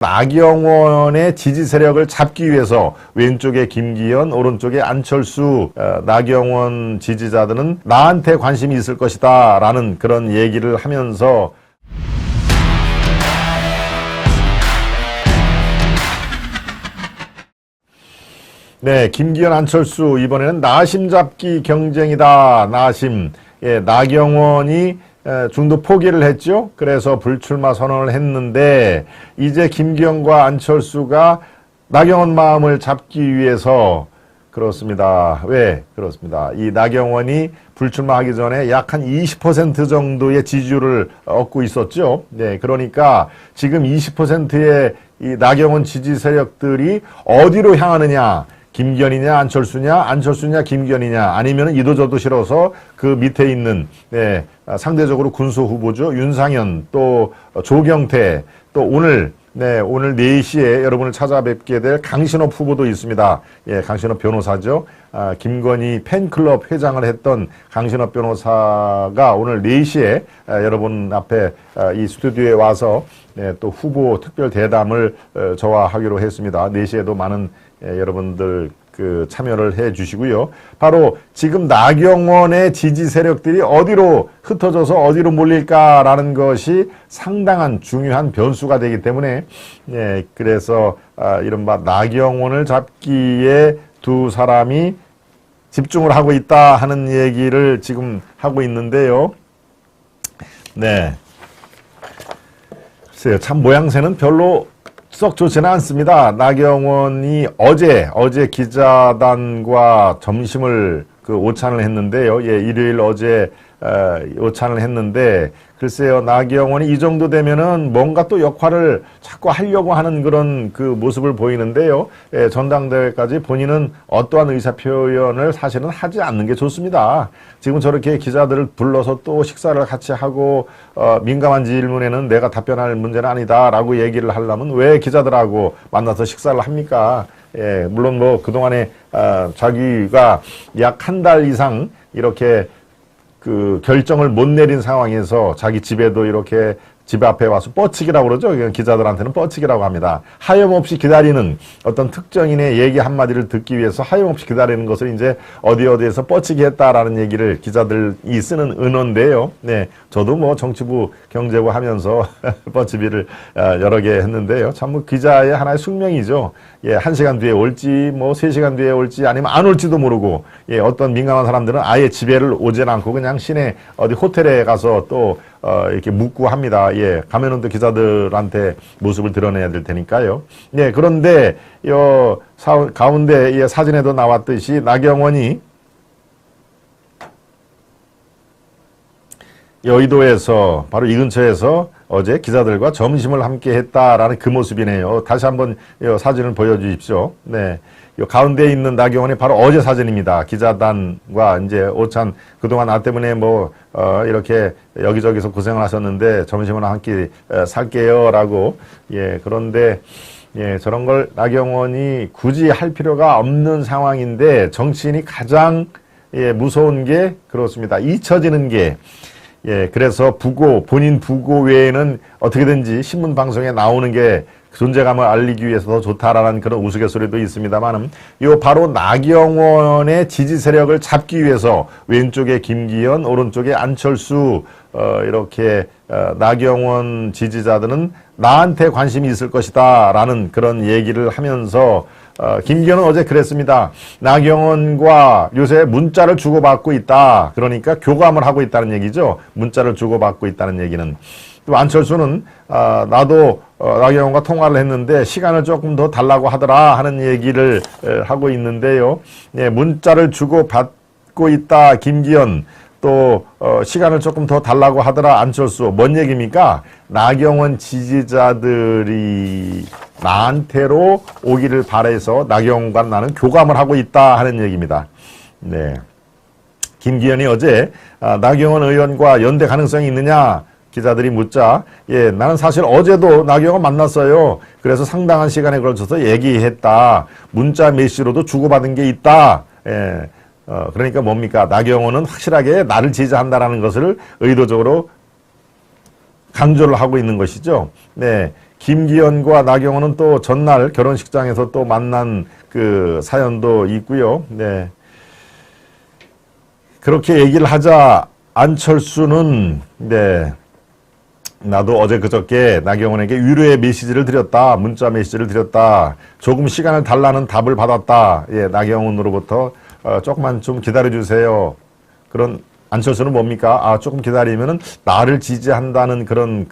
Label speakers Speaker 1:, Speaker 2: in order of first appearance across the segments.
Speaker 1: 나경원의 지지 세력을 잡기 위해서 왼쪽에 김기현, 오른쪽에 안철수, 나경원 지지자들은 나한테 관심이 있을 것이다 라는 그런 얘기를 하면서 네, 김기현, 안철수 이번에는 나심 잡기 경쟁이다. 나심. 예, 나경원이 중도 포기를 했죠. 그래서 불출마 선언을 했는데 이제 김기현과 안철수가 나경원 마음을 잡기 위해서 그렇습니다. 왜? 그렇습니다. 이 나경원이 불출마하기 전에 약 한 20% 정도의 지지율을 얻고 있었죠. 네, 그러니까 지금 20%의 이 나경원 지지 세력들이 어디로 향하느냐? 김기현이냐 안철수냐 김기현이냐 아니면 이도저도 싫어서 그 밑에 있는 네, 상대적으로 군수 후보죠. 윤상현 또 조경태 또 오늘 4시에 여러분을 찾아뵙게 될 강신업 후보도 있습니다. 예, 강신업 변호사죠. 김건희 팬클럽 회장을 했던 강신업 변호사가 오늘 4시에 여러분 앞에 이 스튜디오에 와서 또 후보 특별 대담을 저와 하기로 했습니다. 4시에도 많은 여러분들 참여를 해 주시고요. 바로 지금 나경원의 지지 세력들이 어디로 흩어져서 어디로 몰릴까라는 것이 상당한 중요한 변수가 되기 때문에 그래서 이른바 나경원을 잡기에 두 사람이 집중을 하고 있다 하는 얘기를 지금 하고 있는데요. 네. 글쎄요, 참 모양새는 별로 썩 좋지는 않습니다. 나경원이 어제 기자단과 점심을 오찬을 했는데요. 예, 일요일 어제 오찬을 했는데 글쎄요, 나경원이 이 정도 되면은 뭔가 또 역할을 자꾸 하려고 하는 그런 모습을 보이는데요. 예, 전당대회까지 본인은 어떠한 의사 표현을 사실은 하지 않는 게 좋습니다. 지금 저렇게 기자들을 불러서 또 식사를 같이 하고 민감한 질문에는 내가 답변할 문제는 아니다라고 얘기를 하려면 왜 기자들하고 만나서 식사를 합니까? 예, 물론 그동안에 자기가 약 한 달 이상 이렇게 결정을 못 내린 상황에서 자기 집에도 이렇게 집 앞에 와서 뻗치기라고 그러죠. 기자들한테는 뻗치기라고 합니다. 하염없이 기다리는 어떤 특정인의 얘기 한마디를 듣기 위해서 하염없이 기다리는 것을 이제 어디에서 뻗치기 했다라는 얘기를 기자들이 쓰는 은어인데요. 네. 저도 정치부 경제부 하면서 뻗치기를 여러 개 했는데요. 참 기자의 하나의 숙명이죠. 예, 1시간 뒤에 올지 3시간 뒤에 올지 아니면 안 올지도 모르고 예, 어떤 민감한 사람들은 아예 집에를 오질 않고 그냥 시내 어디 호텔에 가서 또 이렇게 묵고 합니다. 예, 가면은 또 기자들한테 모습을 드러내야 될 테니까요. 예, 그런데 가운데 사진에도 나왔듯이 나경원이 여의도에서 바로 이 근처에서 어제 기자들과 점심을 함께 했다라는 그 모습이네요. 다시 한번 사진을 보여주십시오. 네. 요 가운데 있는 나경원이 바로 어제 사진입니다. 기자단과 이제 오찬 그동안 나 때문에 이렇게 여기저기서 고생을 하셨는데 점심을 한 끼 살게요라고. 예, 그런데 예, 저런 걸 나경원이 굳이 할 필요가 없는 상황인데 정치인이 가장 무서운 게 그렇습니다. 잊혀지는 게 예, 그래서 본인 부고 외에는 어떻게든지 신문 방송에 나오는 게 존재감을 알리기 위해서 더 좋다라는 그런 우스갯소리도 있습니다만은 바로 나경원의 지지 세력을 잡기 위해서 왼쪽에 김기현, 오른쪽에 안철수 이렇게 나경원 지지자들은 나한테 관심이 있을 것이다 라는 그런 얘기를 하면서 김기현은 어제 그랬습니다. 나경원과 요새 문자를 주고받고 있다. 그러니까 교감을 하고 있다는 얘기죠. 문자를 주고받고 있다는 얘기는. 또 안철수는 나도 나경원과 통화를 했는데 시간을 조금 더 달라고 하더라 하는 얘기를 하고 있는데요. 예, 문자를 주고받고 있다. 김기현. 또 시간을 조금 더 달라고 하더라. 안철수. 뭔 얘기입니까? 나경원 지지자들이 나한테로 오기를 바라서 나경원과 나는 교감을 하고 있다 하는 얘기입니다. 네. 김기현이 어제 나경원 의원과 연대 가능성이 있느냐 기자들이 묻자 예, 나는 사실 어제도 나경원 만났어요. 그래서 상당한 시간에 걸쳐서 얘기했다. 문자 메시지로도 주고받은 게 있다. 예. 그러니까 뭡니까? 나경원은 확실하게 나를 지지한다라는 것을 의도적으로 강조를 하고 있는 것이죠. 네. 김기현과 나경원은 또 전날 결혼식장에서 또 만난 그 사연도 있고요. 네. 그렇게 얘기를 하자 안철수는 네. 나도 어제 그저께 나경원에게 위로의 메시지를 드렸다. 문자 메시지를 드렸다. 조금 시간을 달라는 답을 받았다. 예, 나경원으로부터 조금만 좀 기다려주세요. 그런 안철수는 뭡니까? 아, 조금 기다리면은 나를 지지한다는 그런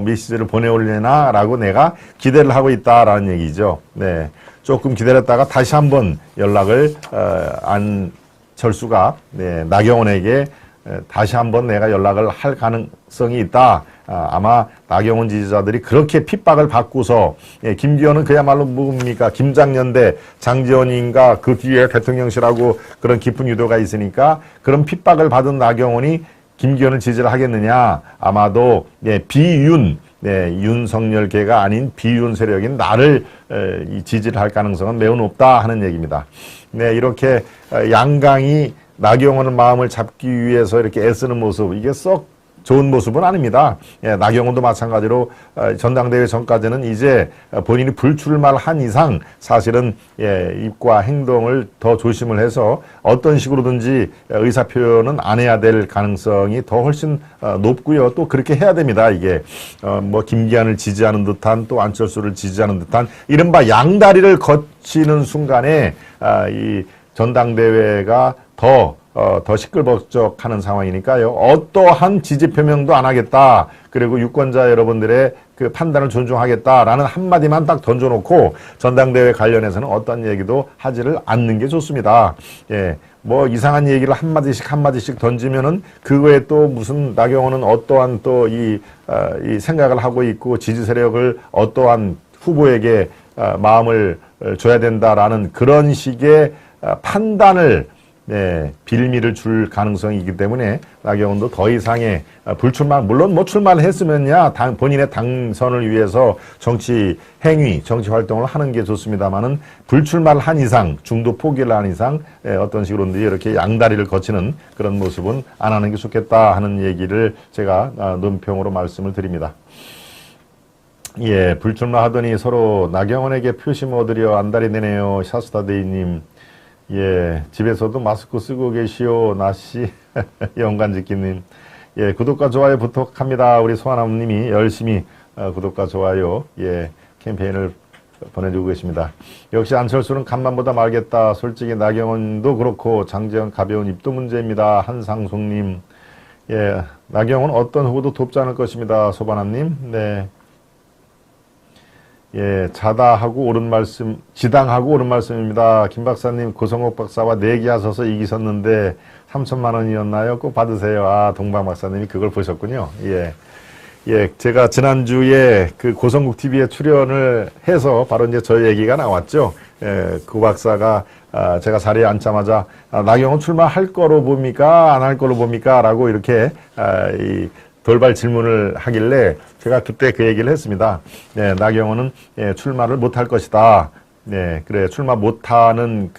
Speaker 1: 메시지를 보내올려나라고 내가 기대를 하고 있다라는 얘기죠. 네, 조금 기다렸다가 다시 한번 연락을 안철수가 네, 나경원에게 다시 한번 내가 연락을 할 가능성이 있다. 아마 나경원 지지자들이 그렇게 핍박을 받고서 김기현은 그야말로 뭡니까 김장년대 장지원인가 그 뒤에 대통령실하고 그런 깊은 유도가 있으니까 그런 핍박을 받은 나경원이 김기현을 지지를 하겠느냐 아마도 비윤 윤석열계가 아닌 비윤 세력인 나를 지지를 할 가능성은 매우 높다 하는 얘기입니다. 네, 이렇게 양강이 나경원의 마음을 잡기 위해서 이렇게 애쓰는 모습 이게 썩 좋은 모습은 아닙니다. 예, 나경원도 마찬가지로 전당대회 전까지는 이제 본인이 불출마를 한 이상 사실은 입과 행동을 더 조심을 해서 어떤 식으로든지 의사표현은 안 해야 될 가능성이 더 훨씬 높고요. 또 그렇게 해야 됩니다. 이게 김기현을 지지하는 듯한 또 안철수를 지지하는 듯한 이른바 양다리를 거치는 순간에 이 전당대회가 더 시끌벅적하는 상황이니까요. 어떠한 지지 표명도 안 하겠다. 그리고 유권자 여러분들의 그 판단을 존중하겠다라는 한마디만 딱 던져놓고 전당대회 관련해서는 어떤 얘기도 하지를 않는 게 좋습니다. 예, 이상한 얘기를 한마디씩 던지면은 그거에 또 무슨 나경원은 어떠한 또 이 생각을 하고 있고 지지 세력을 어떠한 후보에게 마음을 줘야 된다라는 그런 식의 판단을 빌미를 줄 가능성이 있기 때문에 나경원도 더 이상의 불출마, 물론 출마를 했으면야 본인의 당선을 위해서 정치 행위, 정치 활동을 하는 게 좋습니다만은 불출마를 한 이상, 중도 포기를 한 이상 어떤 식으로든지 이렇게 양다리를 거치는 그런 모습은 안 하는 게 좋겠다 하는 얘기를 제가 논평으로 말씀을 드립니다. 예, 불출마하더니 서로 나경원에게 표심 얻으려 안달이 되네요. 샤스타데이님. 예, 집에서도 마스크 쓰고 계시오. 나씨, 영간지키님. 예, 구독과 좋아요 부탁합니다. 우리 소아나무님이 열심히 구독과 좋아요, 캠페인을 보내주고 계십니다. 역시 안철수는 간만보다 말겠다. 솔직히 나경원도 그렇고 장제원 가벼운 입도 문제입니다. 한상송님. 예, 나경원 어떤 후보도 돕지 않을 것입니다. 소바나님. 네. 예, 지당하고 옳은 말씀입니다. 김 박사님, 고성옥 박사와 내기하셔서 이기셨는데 3천만 원이었나요? 꼭 받으세요. 아, 동방 박사님이 그걸 보셨군요. 예. 예, 제가 지난주에 그 고성국 TV에 출연을 해서 바로 이제 저 얘기가 나왔죠. 예, 그 박사가 제가 자리에 앉자마자 나경원 출마할 거로 봅니까? 안 할 거로 봅니까? 라고 이렇게 돌발 질문을 하길래 제가 그때 그 얘기를 했습니다. 네, 나경원은 출마를 못할 것이다. 네, 그래 출마 못하는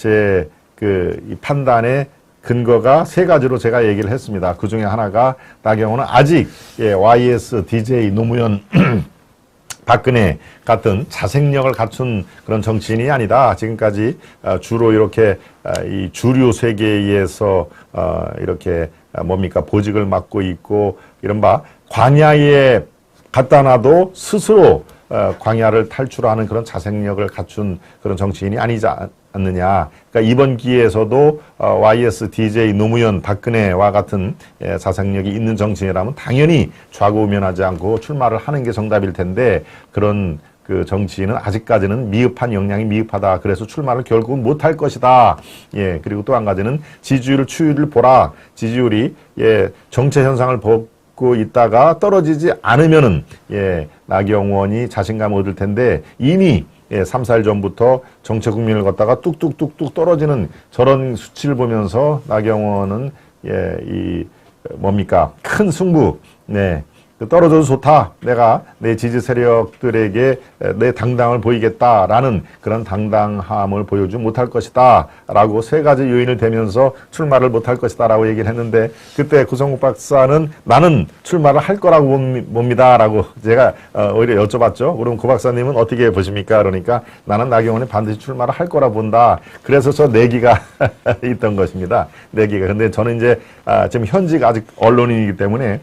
Speaker 1: 이 판단의 근거가 세 가지로 제가 얘기를 했습니다. 그 중에 하나가 나경원은 아직 YS, DJ, 노무현, 박근혜 같은 자생력을 갖춘 그런 정치인이 아니다. 지금까지 주로 이렇게 이 주류 세계에서 이렇게 보직을 맡고 있고 이른바 광야에 갖다 놔도 스스로 광야를 탈출하는 그런 자생력을 갖춘 그런 정치인이 아니지 않느냐. 그러니까 이번 기회에서도 YS, DJ, 노무현, 박근혜와 같은 자생력이 있는 정치인이라면 당연히 좌고우면하지 않고 출마를 하는 게 정답일 텐데 그런 그 정치인은 아직까지는 미흡한 역량이 미흡하다. 그래서 출마를 결국은 못할 것이다. 예, 그리고 또 한 가지는 지지율 추이를 보라. 지지율이 정체 현상을 보고 있다가 떨어지지 않으면은 나경원이 자신감을 얻을 텐데 이미 3, 4일 전부터 정체 국민을 걷다가 뚝뚝뚝뚝 떨어지는 저런 수치를 보면서 나경원은 큰 승부, 떨어져도 좋다. 내가 내 지지 세력들에게 내 당당을 보이겠다라는 그런 당당함을 보여주지 못할 것이다. 라고 세 가지 요인을 대면서 출마를 못할 것이다. 라고 얘기를 했는데 그때 구성욱 박사는 나는 출마를 할 거라고 봅니다. 라고 제가 오히려 여쭤봤죠. 그럼 구 박사님은 어떻게 보십니까? 그러니까 나는 나경원이 반드시 출마를 할 거라 본다. 그래서 저 내기가 있던 것입니다. 내기가. 근데 저는 이제 지금 현직 아직 언론인이기 때문에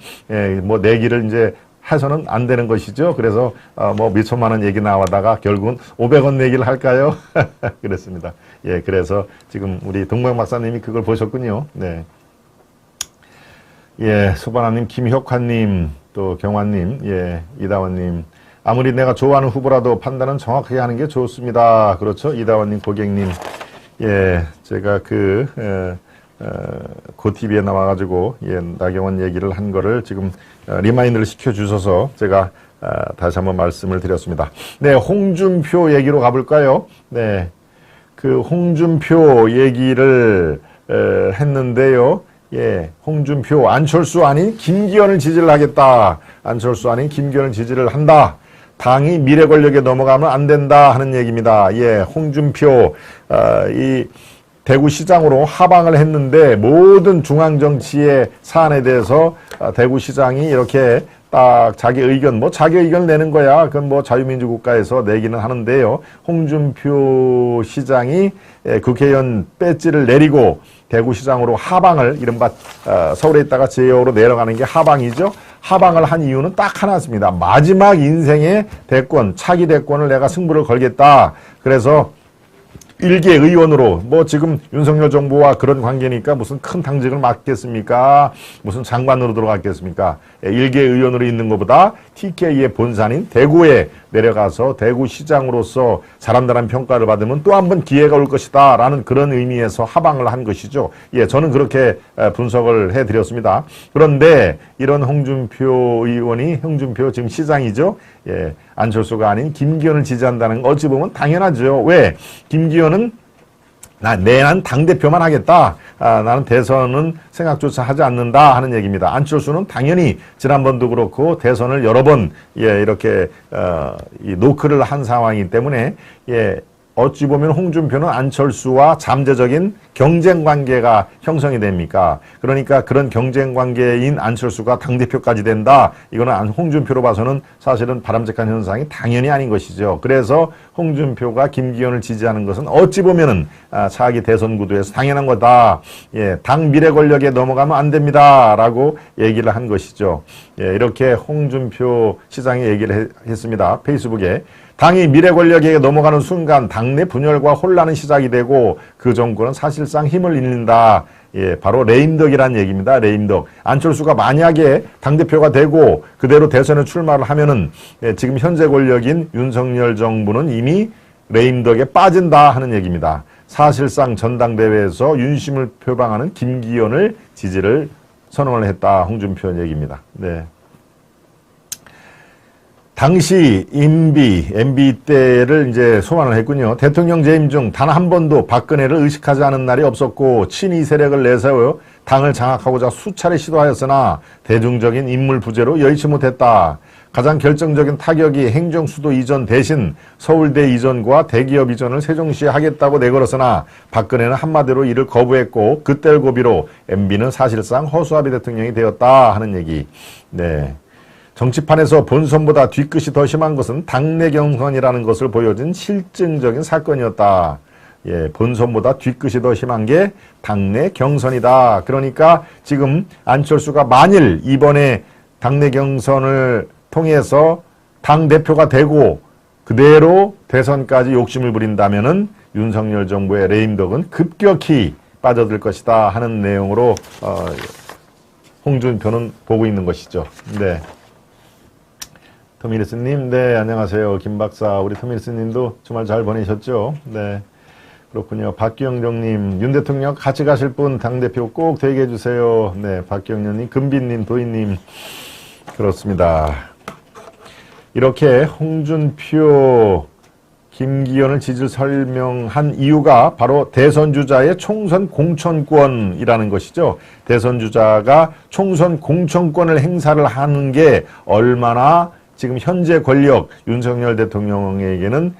Speaker 1: 뭐 내기를 이제 해서는 안 되는 것이죠. 그래서 뭐 몇천만 원 얘기 나와다가 결국은 500원 내기를 할까요? 그랬습니다. 예, 그래서 지금 우리 동명 박사님이 그걸 보셨군요. 네. 예, 소바나님, 김혁환님, 또 경환님, 예, 이다원님. 아무리 내가 좋아하는 후보라도 판단은 정확하게 하는 게 좋습니다. 그렇죠? 이다원님, 고객님. 예, 제가 고TV에 나와가지고, 예, 나경원 얘기를 한 거를 지금 리마인드를 시켜주셔서 제가 다시 한번 말씀을 드렸습니다. 네, 홍준표 얘기로 가볼까요? 네, 그 홍준표 얘기를 했는데요. 예, 홍준표, 안철수 아닌 김기현을 지지를 하겠다. 안철수 아닌 김기현을 지지를 한다. 당이 미래 권력에 넘어가면 안 된다 하는 얘기입니다. 예, 홍준표, 이 대구시장으로 하방을 했는데 모든 중앙정치의 사안에 대해서 대구시장이 이렇게 딱 자기 의견, 뭐 자기 의견을 내는 거야. 그건 뭐 자유민주국가에서 내기는 하는데요. 홍준표 시장이 국회의원 배지를 내리고 대구시장으로 하방을 이른바 서울에 있다가 지역으로 내려가는 게 하방이죠. 하방을 한 이유는 딱 하나였습니다. 마지막 인생의 대권, 차기 대권을 내가 승부를 걸겠다. 그래서 일개 의원으로 뭐 지금 윤석열 정부와 그런 관계니까 무슨 큰 당직을 맡겠습니까? 무슨 장관으로 들어갔겠습니까? 일개 의원으로 있는 것보다 TK의 본산인 대구에 내려가서 대구시장으로서 잘한다는 평가를 받으면 또 한 번 기회가 올 것이다 라는 그런 의미에서 하방을 한 것이죠. 예, 저는 그렇게 분석을 해드렸습니다. 그런데 이런 홍준표 의원이 홍준표 지금 시장이죠. 예, 안철수가 아닌 김기현을 지지한다는 건 어찌 보면 당연하죠. 왜? 김기현은 내한 당대표만 하겠다. 나는 대선은 생각조차 하지 않는다 하는 얘기입니다. 안철수는 당연히 지난번도 그렇고 대선을 여러 번 예, 이렇게 이 노크를 한 상황이기 때문에 예, 어찌 보면 홍준표는 안철수와 잠재적인 경쟁 관계가 형성이 됩니까? 그러니까 그런 경쟁 관계인 안철수가 당대표까지 된다. 이거는 홍준표로 봐서는 사실은 바람직한 현상이 당연히 아닌 것이죠. 그래서 홍준표가 김기현을 지지하는 것은 어찌 보면은 차기 대선 구도에서 당연한 거다. 예, 당 미래 권력에 넘어가면 안 됩니다. 라고 얘기를 한 것이죠. 예, 이렇게 홍준표 시장이 얘기를 했습니다. 페이스북에. 당이 미래 권력에게 넘어가는 순간 당내 분열과 혼란은 시작이 되고 그 정권은 사실상 힘을 잃는다. 예, 바로 레임덕이란 얘기입니다. 레임덕. 안철수가 만약에 당대표가 되고 그대로 대선에 출마를 하면은 예, 지금 현재 권력인 윤석열 정부는 이미 레임덕에 빠진다 하는 얘기입니다. 사실상 전당대회에서 윤심을 표방하는 김기현을 지지를 선언을 했다. 홍준표 얘기입니다. 네. 당시 MB 때를 이제 소환을 했군요. 대통령 재임 중 단 한 번도 박근혜를 의식하지 않은 날이 없었고 친이 세력을 내세워 당을 장악하고자 수차례 시도하였으나 대중적인 인물 부재로 여의치 못했다. 가장 결정적인 타격이 행정수도 이전 대신 서울대 이전과 대기업 이전을 세종시에 하겠다고 내걸었으나 박근혜는 한마디로 이를 거부했고 그때를 고비로 MB는 사실상 허수아비 대통령이 되었다 하는 얘기. 네. 정치판에서 본선보다 뒤끝이 더 심한 것은 당내 경선이라는 것을 보여준 실증적인 사건이었다. 예, 본선보다 뒤끝이 더 심한 게 당내 경선이다. 그러니까 지금 안철수가 만일 이번에 당내 경선을 통해서 당대표가 되고 그대로 대선까지 욕심을 부린다면은 윤석열 정부의 레임덕은 급격히 빠져들 것이다 하는 내용으로 홍준표는 보고 있는 것이죠. 네. 토미리스님, 네, 안녕하세요. 김 박사, 우리 토미리스님도 주말 잘 보내셨죠? 네, 그렇군요. 박기영정님, 윤 대통령 같이 가실 분 당대표 꼭 되게 해주세요. 네, 박기영정님, 금빈님, 도희님, 그렇습니다. 이렇게 홍준표, 김기현을 지지를 설명한 이유가 바로 대선주자의 총선 공천권이라는 것이죠. 대선주자가 총선 공천권을 행사를 하는 게 얼마나 지금 현재 권력 윤석열 대통령에게는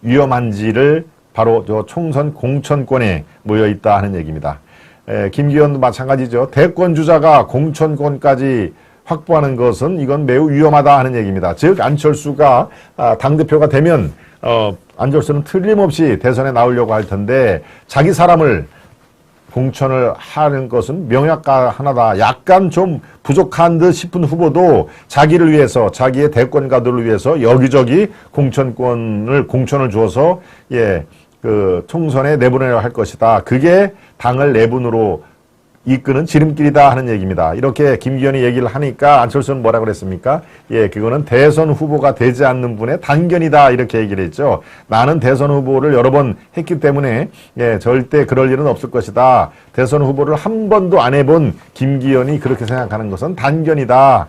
Speaker 1: 위험한지를 바로 저 총선 공천권에 모여있다 하는 얘기입니다. 김기현도 마찬가지죠. 대권주자가 공천권까지 확보하는 것은 이건 매우 위험하다 하는 얘기입니다. 즉 안철수가 당대표가 되면 안철수는 틀림없이 대선에 나오려고 할 텐데 자기 사람을 공천을 하는 것은 명약가 하나다. 약간 좀 부족한 듯 싶은 후보도 자기를 위해서 자기의 대권가들을 위해서 여기저기 공천을 주어서 그 총선에 내보내려 할 것이다. 그게 당을 내분으로 이끄는 지름길이다 하는 얘기입니다. 이렇게 김기현이 얘기를 하니까 안철수는 뭐라 그랬습니까? 그거는 대선 후보가 되지 않는 분의 단견이다 이렇게 얘기를 했죠. 나는 대선 후보를 여러 번 했기 때문에 절대 그럴 일은 없을 것이다. 대선 후보를 한 번도 안 해본 김기현이 그렇게 생각하는 것은 단견이다.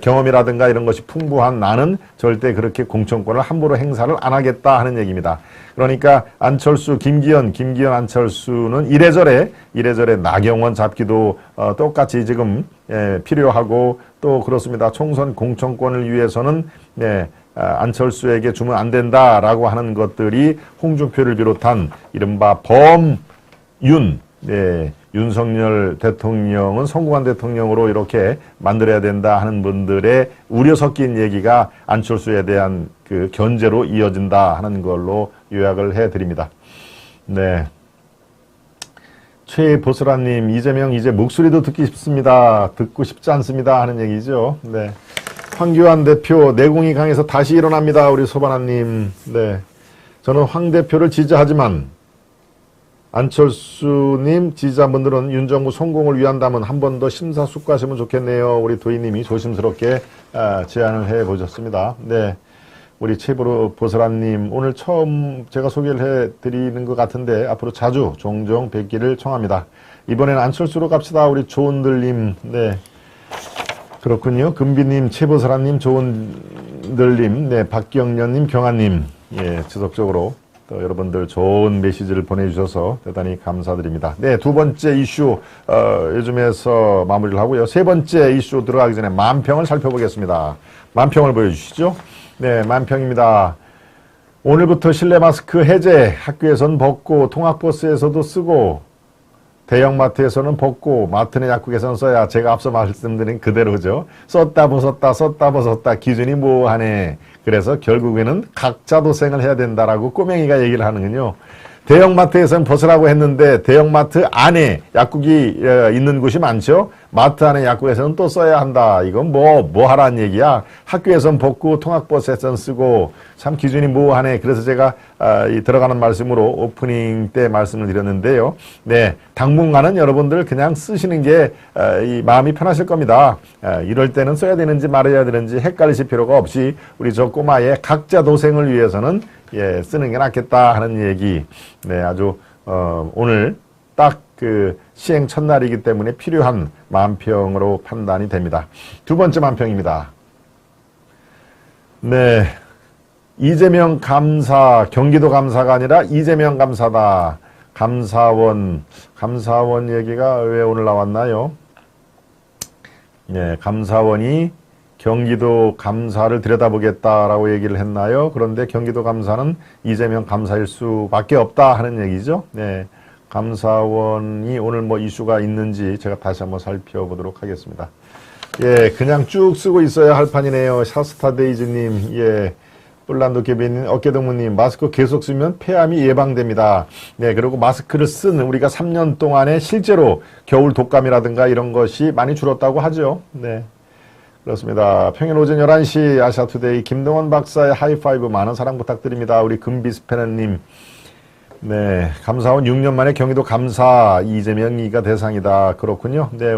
Speaker 1: 경험이라든가 이런 것이 풍부한 나는 절대 그렇게 공천권을 함부로 행사를 안 하겠다 하는 얘기입니다. 그러니까 안철수, 김기현 안철수는 이래저래 나경원 잡기도 똑같이 지금 필요하고 또 그렇습니다. 총선 공천권을 위해서는 안철수에게 주면 안 된다라고 하는 것들이 홍준표를 비롯한 이른바 범윤 윤석열 대통령은 성공한 대통령으로 이렇게 만들어야 된다 하는 분들의 우려 섞인 얘기가 안철수에 대한 그 견제로 이어진다 하는 걸로 요약을 해드립니다. 네. 최보슬아님, 이재명 이제 목소리도 듣기 싶습니다. 듣고 싶지 않습니다 하는 얘기죠. 네. 황교안 대표 내공이 강해서 다시 일어납니다. 우리 소바나님. 네. 저는 황 대표를 지지하지만 안철수님 지지자분들은 윤정부 성공을 위한다면 한 번 더 심사숙고하시면 좋겠네요. 우리 도희님이 조심스럽게 제안을 해보셨습니다. 네, 우리 최보슬아님 오늘 처음 제가 소개를 해드리는 것 같은데 앞으로 자주 종종 뵙기를 청합니다. 이번에는 안철수로 갑시다. 우리 좋은들님. 네, 그렇군요. 금비님, 최보슬아님, 좋은들님, 네, 박경련님, 경아님, 지속적으로 여러분들 좋은 메시지를 보내주셔서 대단히 감사드립니다. 네, 두 번째 이슈 요즘에서 마무리를 하고요. 세 번째 이슈 들어가기 전에 만평을 살펴보겠습니다. 만평을 보여주시죠. 네, 만평입니다. 오늘부터 실내 마스크 해제, 학교에서는 벗고 통학버스에서도 쓰고 대형마트에서는 벗고 마트 내 약국에서는 써야 제가 앞서 말씀드린 그대로죠. 썼다 벗었다 기준이 모호하네. 그래서 결국에는 각자 도생을 해야 된다라고 꼬맹이가 얘기를 하는군요. 대형마트에서는 벗으라고 했는데 대형마트 안에 약국이 있는 곳이 많죠. 마트 안에 약국에서는 또 써야 한다. 이건 뭐 하라는 얘기야. 학교에서는 벗고 통학버스에서는 쓰고 참 기준이 모호하네. 그래서 제가 들어가는 말씀으로 오프닝 때 말씀을 드렸는데요. 네, 당분간은 여러분들 그냥 쓰시는 게 마음이 편하실 겁니다. 이럴 때는 써야 되는지 말아야 되는지 헷갈리실 필요가 없이 우리 저 꼬마의 각자 도생을 위해서는 쓰는 게 낫겠다 하는 얘기. 네, 아주 오늘 딱 그 시행 첫날이기 때문에 필요한 만평으로 판단이 됩니다. 두 번째 만평입니다. 네, 이재명 감사, 경기도 감사가 아니라 이재명 감사다. 감사원 얘기가 왜 오늘 나왔나요? 네, 감사원이 경기도 감사를 들여다보겠다라고 얘기를 했나요? 그런데 경기도 감사는 이재명 감사일 수밖에 없다 하는 얘기죠. 네, 감사원이 오늘 뭐 이슈가 있는지 제가 다시 한번 살펴보도록 하겠습니다. 그냥 쭉 쓰고 있어야 할 판이네요. 샤스타데이즈님, 뿔란도 개비님, 어깨동무님, 마스크 계속 쓰면 폐암이 예방됩니다. 네, 그리고 마스크를 쓴 우리가 3년 동안에 실제로 겨울 독감이라든가 이런 것이 많이 줄었다고 하죠. 네. 그렇습니다. 평일 오전 11시 아시아투데이 김동원 박사의 하이파이브 많은 사랑 부탁드립니다. 우리 금비스페너님. 네, 감사원 6년 만에 경기도 감사 이재명이가 대상이다. 그렇군요. 네,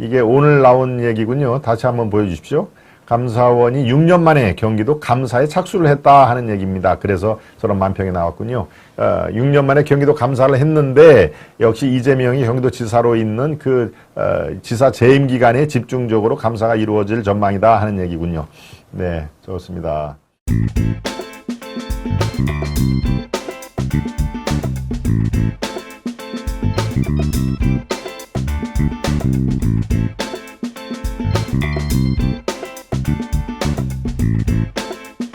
Speaker 1: 이게 오늘 나온 얘기군요. 다시 한번 보여주십시오. 감사원이 6년 만에 경기도 감사에 착수를 했다 하는 얘기입니다. 그래서 저런 만평이 나왔군요. 6년 만에 경기도 감사를 했는데 역시 이재명이 경기도 지사로 있는 그 지사 재임 기간에 집중적으로 감사가 이루어질 전망이다 하는 얘기군요. 네, 좋습니다.